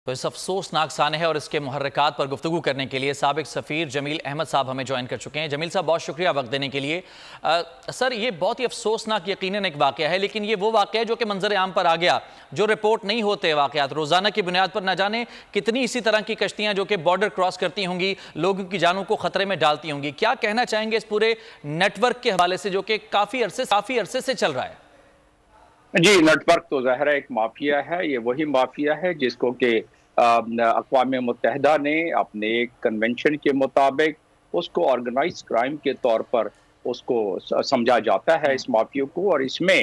تو اس افسوسناک سانحے اور اس کے محرکات پر گفتگو کرنے کے لیے سابق سفیر جمیل احمد صاحب ہمیں جوائن کر چکے ہیں۔ جمیل صاحب بہت شکریہ وقت دینے کے لیے۔ سر یہ بہت ہی افسوسناک یقیناً ایک واقعہ ہے، لیکن یہ وہ واقعہ ہے جو کہ منظر عام پر آ گیا، جو رپورٹ نہیں ہوتے واقعات روزانہ کی بنیاد پر نہ جانے کتنی اسی طرح کی کشتیاں جو کہ بارڈر کراس کرتی ہوں گی، لوگوں کی جانوں کو خطرے میں ڈالتی ہوں گی۔ کیا کہنا چاہیں گے اس پورے نیٹ ورک کے حوالے سے جو کہ کافی عرصے سے چل رہا ہے؟ جی، نیٹ ورک تو ظاہر ہے ایک مافیا ہے۔ یہ وہی مافیا ہے جس کو کہ اقوام متحدہ نے اپنے ایک کنونشن کے مطابق اس کو آرگنائز کرائم کے طور پر اس کو سمجھا جاتا ہے، اس مافیا کو۔ اور اس میں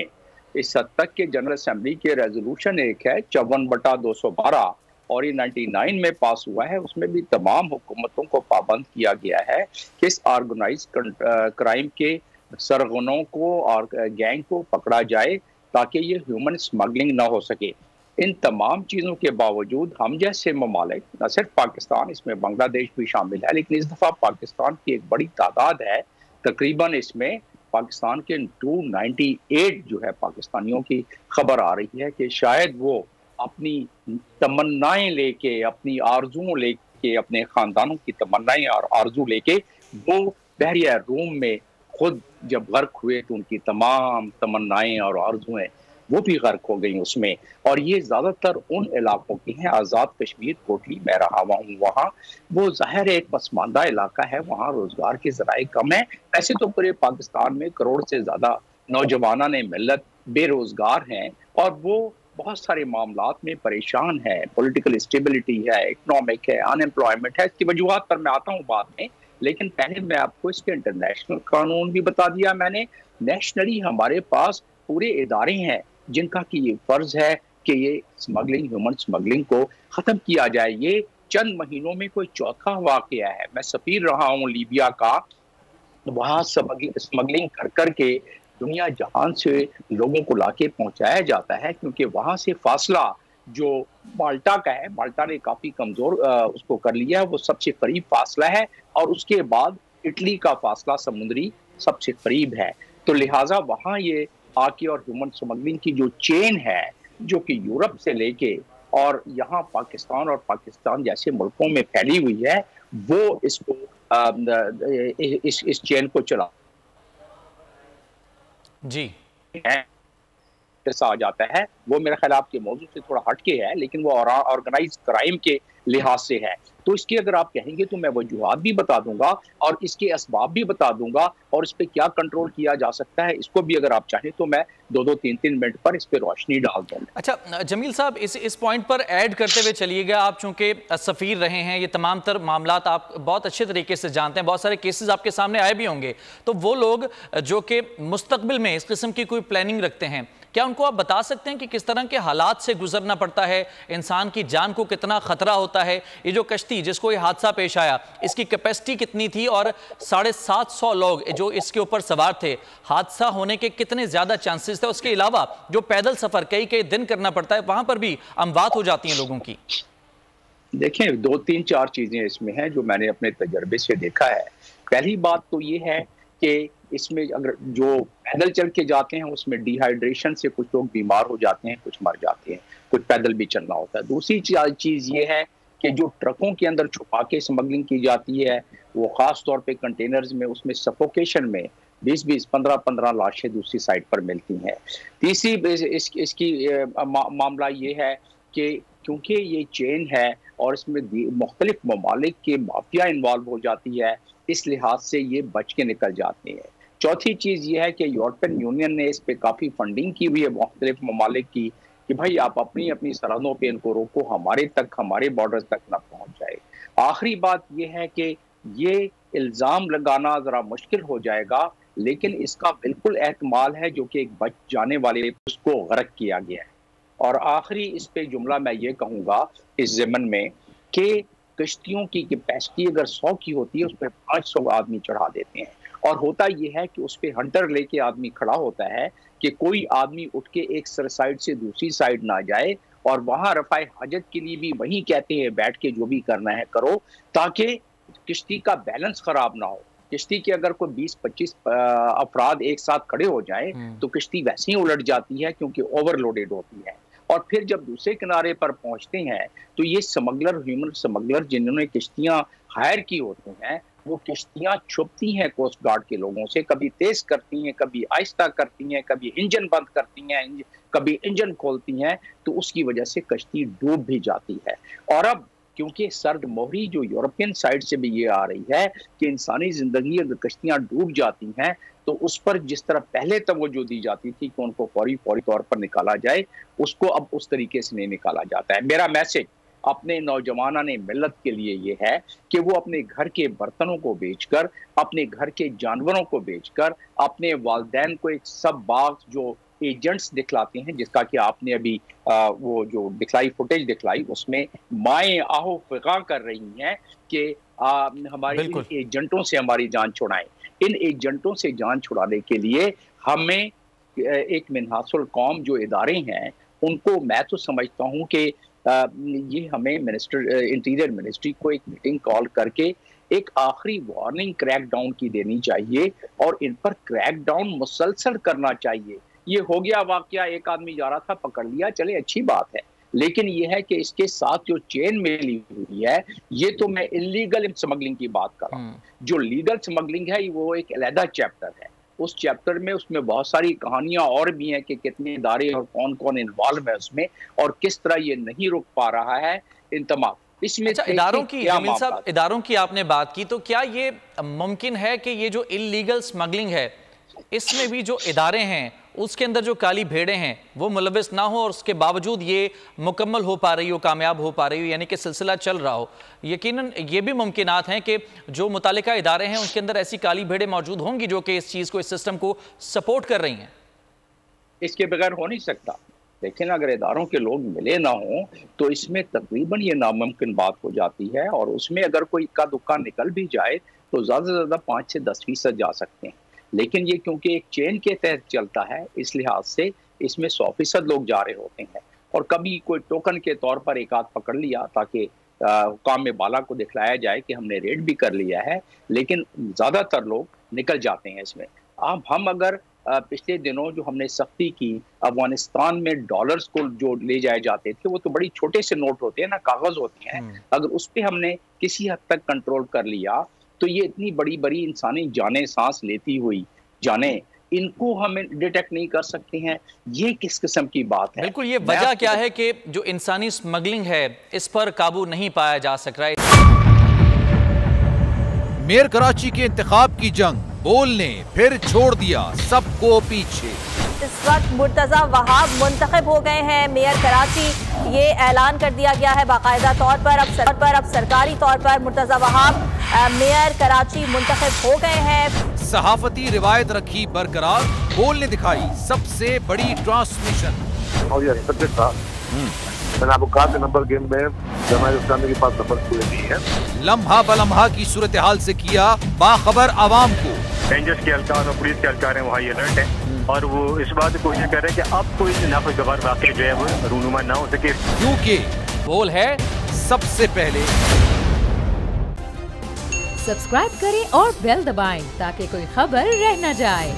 اس حد تک کہ جنرل اسمبلی کے ریزولوشن ایک ہے 54/212 اور یہ 99 میں پاس ہوا ہے، اس میں بھی تمام حکومتوں کو پابند کیا گیا ہے کہ اس آرگنائز کرائم کے سرغنوں کو اور گینگ کو پکڑا جائے تاکہ یہ ہیومن سمگلنگ نہ ہو سکے۔ ان تمام چیزوں کے باوجود ہم جیسے ممالک، نہ صرف پاکستان، اس میں بنگلہ دیش بھی شامل ہے، لیکن اس دفعہ پاکستان کی ایک بڑی تعداد ہے، تقریباً اس میں پاکستان کے 298 جو ہے پاکستانیوں کی خبر آ رہی ہے کہ شاید وہ اپنی تمنائیں لے کے، اپنی آرزوؤں لے کے، اپنے خاندانوں کی تمنائیں اور آرزو لے کے وہ بحریہ روم میں خود جب غرق ہوئے تو ان کی تمام تمنائیں اور آرزویں وہ بھی غرق ہو گئیں اس میں۔ اور یہ زیادہ تر ان علاقوں کی ہیں، آزاد کشمیر کوٹلی میں رہا ہوا ہوں وہاں، وہ ظاہر ایک پسماندہ علاقہ ہے، وہاں روزگار کے ذرائع کم ہیں۔ ایسے تو پورے پاکستان میں کروڑ سے زیادہ نوجوانان ملت بے روزگار ہیں اور وہ بہت سارے معاملات میں پریشان ہے، پولیٹیکل اسٹیبلٹی ہے، اکنامک ہے، ان ایمپلائمنٹ ہے۔ اس کی وجوہات پر میں آتا ہوں بعد میں، لیکن پہلے میں آپ کو اس کے انٹرنیشنل قانون بھی بتا دیا میں نے۔ نیشنلی ہمارے پاس پورے ادارے ہیں جن کا کہ یہ فرض ہے کہ یہ سمگلنگ، ہیومن سمگلنگ کو ختم کیا جائے۔ یہ چند مہینوں میں کوئی چوتھا واقعہ ہے۔ میں سفیر رہا ہوں لیبیا کا، وہاں سمگلنگ کر کر کے دنیا جہان سے لوگوں کو لا کے پہنچایا جاتا ہے، کیونکہ وہاں سے فاصلہ جو مالٹا کا ہے، مالٹا نے کافی کمزور اس کو کر لیا ہے، وہ سب سے قریب فاصلہ ہے، اور اس کے بعد اٹلی کا فاصلہ سمندری سب سے قریب ہے۔ تو لہٰذا وہاں یہ آ کے اور ہیومن سمگلنگ کی جو چین ہے جو کہ یورپ سے لے کے اور یہاں پاکستان اور پاکستان جیسے ملکوں میں پھیلی ہوئی ہے، وہ اس کو اس چین کو چلا جی آ جاتا ہے۔ وہ میرا خیال آپ کے موضوع سے تھوڑا ہٹ کے ہے، لیکن وہ آرگنائز کرائم کے لحاظ سے ہے۔ تو اس کی اگر آپ کہیں گے تو میں وجوہات بھی بتا دوں گا اور اس کے اسباب بھی بتا دوں گا، اور اس پہ کیا کنٹرول کیا جا سکتا ہے اس کو بھی اگر آپ چاہیں تو میں 2-3 منٹ پر اس پہ روشنی ڈال دوں گا۔ اچھا جمیل صاحب، اس پوائنٹ پر ایڈ کرتے ہوئے چلیے گا، آپ چونکہ سفیر رہے ہیں، یہ تمام تر معاملات آپ بہت اچھے طریقے سے جانتے ہیں، بہت سارے کیسز آپ کے سامنے آئے بھی ہوں گے، تو وہ لوگ جو کہ مستقبل میں اس قسم کی کوئی پلاننگ رکھتے ہیں، کیا ان کو آپ بتا سکتے ہیں کہ کس طرح کے حالات سے گزرنا پڑتا ہے، انسان کی جان کو کتنا خطرہ ہوتا ہے؟ یہ جو کشتی جس کو یہ حادثہ پیش آیا، اس کی کیپیسٹی کتنی تھی اور 750 لوگ جو اس کے اوپر سوار تھے، حادثہ ہونے کے کتنے زیادہ چانسز تھے؟ اس کے علاوہ جو پیدل سفر کئی دن کرنا پڑتا ہے، وہاں پر بھی اموات ہو جاتی ہیں لوگوں کی۔ دیکھیں 2-4 چیزیں اس میں ہیں جو میں نے اپنے تجربے سے دیکھا ہے۔ پہلی بات تو یہ ہے کہ اس میں اگر جو پیدل چل کے جاتے ہیں اس میں ڈی ہائیڈریشن سے کچھ لوگ بیمار ہو جاتے ہیں، کچھ مر جاتے ہیں، کچھ پیدل بھی چلنا ہوتا ہے۔ دوسری چیز یہ ہے کہ جو ٹرکوں کے اندر چھپا کے سمگلنگ کی جاتی ہے، وہ خاص طور پہ کنٹینرز میں، اس میں سفوکیشن میں 20 15 لاشیں دوسری سائڈ پر ملتی ہیں۔ تیسری اس کی معاملہ یہ ہے کہ کیونکہ یہ چین ہے اور اس میں مختلف ممالک کے مافیا انوالو ہو جاتی ہے، اس لحاظ سے یہ بچ کے نکل جاتے ہیں۔ چوتھی چیز یہ ہے کہ یورپین یونین نے اس پہ کافی فنڈنگ کی ہوئی ہے مختلف ممالک کی، کہ بھائی آپ اپنی سرحدوں پہ ان کو روکو، ہمارے بارڈر تک نہ پہنچ جائے۔ آخری بات یہ ہے کہ یہ الزام لگانا ذرا مشکل ہو جائے گا، لیکن اس کا بالکل احتمال ہے جو کہ ایک بچ جانے والے اس کو غرق کیا گیا ہے۔ اور آخری اس پہ جملہ میں یہ کہوں گا اس ضمن میں کہ کشتیوں کی کیپیسٹی اگر 100 کی ہوتی ہے، اس پہ 500 آدمی چڑھا دیتے ہیں، اور ہوتا یہ ہے کہ اس پہ ہنٹر لے کے آدمی کھڑا ہوتا ہے کہ کوئی آدمی اٹھ کے ایک سائڈ سے دوسری سائڈ نہ جائے، اور وہاں رفع حاجت کے لیے بھی وہی کہتے ہیں بیٹھ کے جو بھی کرنا ہے کرو، تاکہ کشتی کا بیلنس خراب نہ ہو۔ کشتی کے اگر کوئی 20-25 افراد ایک ساتھ کھڑے ہو جائیں تو کشتی ویسے ہی الٹ جاتی ہے کیونکہ اوور لوڈڈ ہوتی ہے۔ اور پھر جب دوسرے کنارے پر پہنچتے ہیں تو یہ سمگلر، ہیومن سمگلر جنہوں نے کشتیاں ہائر کی ہوتی ہیں، وہ کشتیاں چھپتی ہیں کوسٹ گارڈ کے لوگوں سے، کبھی تیز کرتی ہیں، کبھی آہستہ کرتی ہیں، کبھی انجن بند کرتی ہیں، کبھی انجن کھولتی ہیں، تو اس کی وجہ سے کشتی ڈوب بھی جاتی ہے۔ اور اب کیونکہ سرد موہری جو یورپین سائڈ سے بھی یہ آ رہی ہے کہ انسانی زندگی اگر کشتیاں ڈوب جاتی ہیں تو اس پر جس طرح پہلے توجہ دی جاتی تھی کہ ان کو فوری طور پر نکالا جائے، اس کو اب اس طریقے سے نہیں نکالا جاتا ہے۔ میرا میسج اپنے نوجوانان ملت کے لیے یہ ہے کہ وہ اپنے گھر کے برتنوں کو بیچ کر، اپنے گھر کے جانوروں کو بیچ کر، اپنے والدین کو ایک سب باغ جو ایجنٹس دکھلاتے ہیں، جس کا کہ آپ نے ابھی وہ جو دکھلائی فوٹیج دکھلائی، اس میں مائیں آہو فغاں کر رہی ہیں کہ ہمارے ان ایجنٹوں سے ہماری جان چھڑائیں۔ ان ایجنٹوں سے جان چھڑانے کے لیے ہمیں ایک منحاص القوم جو ادارے ہیں ان کو، میں تو سمجھتا ہوں کہ یہ ہمیں انٹیریئر منسٹری کو ایک میٹنگ کال کر کے ایک آخری وارننگ کریک ڈاؤن کی دینی چاہیے اور ان پر کریک ڈاؤن مسلسل کرنا چاہیے۔ یہ ہو گیا واقعہ، ایک آدمی جا رہا تھا پکڑ لیا، چلے اچھی بات ہے، لیکن یہ ہے کہ اس کے ساتھ جو چین ملی ہوئی ہے، یہ تو میں انلیگل سمگلنگ کی بات کر رہا ہوں۔ جو لیگل سمگلنگ ہے وہ ایک علیحدہ چیپٹر ہے، اس چیپٹر میں اس میں بہت ساری کہانیاں اور بھی ہیں کہ کتنے ادارے اور کون کون انوالو ہے اس میں، اور کس طرح یہ نہیں رک پا رہا ہے ان تمام اس میں اداروں کی۔ جمیل صاحب، اداروں کی آپ نے بات کی، تو کیا یہ ممکن ہے کہ یہ جو انلیگل سمگلنگ ہے اس میں بھی جو ادارے ہیں اس کے اندر جو کالی بھیڑیں ہیں وہ ملوث نہ ہو اور اس کے باوجود یہ مکمل ہو پا رہی ہو، کامیاب ہو پا رہی ہو، یعنی کہ سلسلہ چل رہا ہو؟ یقیناً یہ بھی ممکنات ہیں کہ جو متعلقہ ادارے ہیں اس کے اندر ایسی کالی بھیڑیں موجود ہوں گی جو کہ اس چیز کو، اس سسٹم کو سپورٹ کر رہی ہیں۔ اس کے بغیر ہو نہیں سکتا، لیکن اگر اداروں کے لوگ ملے نہ ہوں تو اس میں تقریباً یہ ناممکن بات ہو جاتی ہے، اور اس میں اگر کوئی اکا دکا نکل بھی جائے تو زیادہ سے زیادہ 5 سے 10% جا سکتے ہیں، لیکن یہ کیونکہ ایک چین کے تحت چلتا ہے اس لحاظ سے اس میں 100% لوگ جا رہے ہوتے ہیں، اور کبھی کوئی ٹوکن کے طور پر ایک آدھ پکڑ لیا تاکہ حکام بالا کو دکھلایا جائے کہ ہم نے ریڈ بھی کر لیا ہے، لیکن زیادہ تر لوگ نکل جاتے ہیں اس میں۔ اب ہم اگر پچھلے دنوں جو ہم نے سختی کی، افغانستان میں ڈالرز کو جو لے جائے جاتے تھے وہ تو بڑی چھوٹے سے نوٹ ہوتے ہیں نا، کاغذ ہوتے ہیں، اگر اس پہ ہم نے کسی حد تک کنٹرول کر لیا تو یہ اتنی بڑی بڑی انسانی جانیں سانس لیتی ہوئی جانیں، ان کو ہم ڈیٹیکٹ نہیں کر سکتے ہیں، یہ کس قسم کی بات ہے؟ بالکل، یہ وجہ کیا ہے کہ جو انسانی سمگلنگ ہے اس پر قابو نہیں پایا جا سک رہا ہے؟ میئر کراچی کے انتخاب کی جنگ، بول نے پھر چھوڑ دیا سب کو پیچھے۔ اس وقت مرتضی وہاب منتخب ہو گئے ہیں میئر کراچی، یہ اعلان کر دیا گیا ہے باقاعدہ طور پر، اب سرکاری طور پر مرتضی وہاب میئر کراچی منتخب ہو گئے ہیں۔ صحافتی روایت رکھی برقرار، بول نے دکھائی سب سے بڑی ٹرانسمیشن۔ اور یہ ایکسپیکٹڈ تھا، میں نے آپ کو کہا کہ نمبر گیم میں جماعت اسلامی کے پاس نمبر پورے نہیں ہے۔ لمحہ بلمحہ کی صورتحال سے کیا باخبر عوام کو۔ رینجرز کے اہلکار اور پولیس کے اہلکار ہیں وہ ہائی الرٹ ہیں، اور وہ اس بات کی کوشش کر رہے ہیں کہ اب کوئی ناخوشگوار واقعہ جو ہے وہ رونما نہ ہو سکے، کیونکہ بول ہے سب سے پہلے۔ سبسکرائب کریں اور بیل دبائیں تاکہ کوئی خبر رہ نہ جائے۔